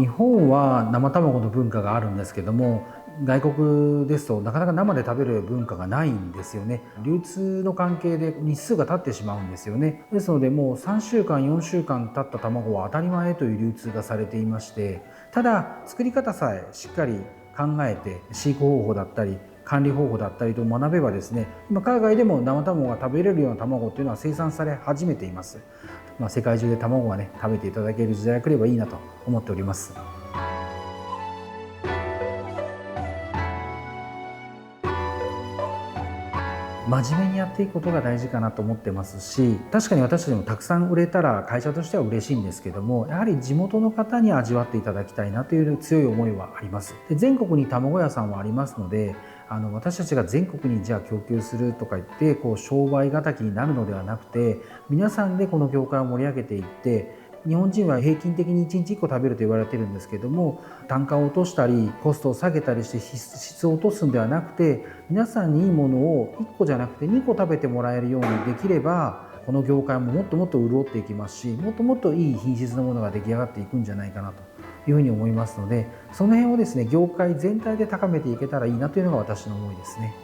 日本は生卵の文化があるんですけども、外国ですとなかなか生で食べる文化がないんですよね。流通の関係で日数が経ってしまうんですよね。ですのでもう3週間4週間経った卵は当たり前という流通がされていまして、ただ作り方さえしっかり考えて飼育方法だったり管理方法だったりと学べばですね、今海外でも生卵が食べれるような卵っていうのは生産され始めています。世界中で卵がね食べていただける時代が来ればいいなと思っております。真面目にやっていくことが大事かなと思ってますし、確かに私たちもたくさん売れたら会社としては嬉しいんですけども、やはり地元の方に味わっていただきたいなという強い思いはあります。で、全国に卵屋さんはありますので、私たちが全国にじゃあ供給するとか言って商売敵になるのではなくて、皆さんでこの業界を盛り上げていって、日本人は平均的に1日1個食べると言われてるんですけども、単価を落としたりコストを下げたりして質を落とすんではなくて、皆さんにいいものを1個じゃなくて2個食べてもらえるようにできれば、この業界ももっともっと潤っていきますし、もっともっといい品質のものが出来上がっていくんじゃないかなというふうに思いますので、その辺をですね業界全体で高めていけたらいいなというのが私の思いですね。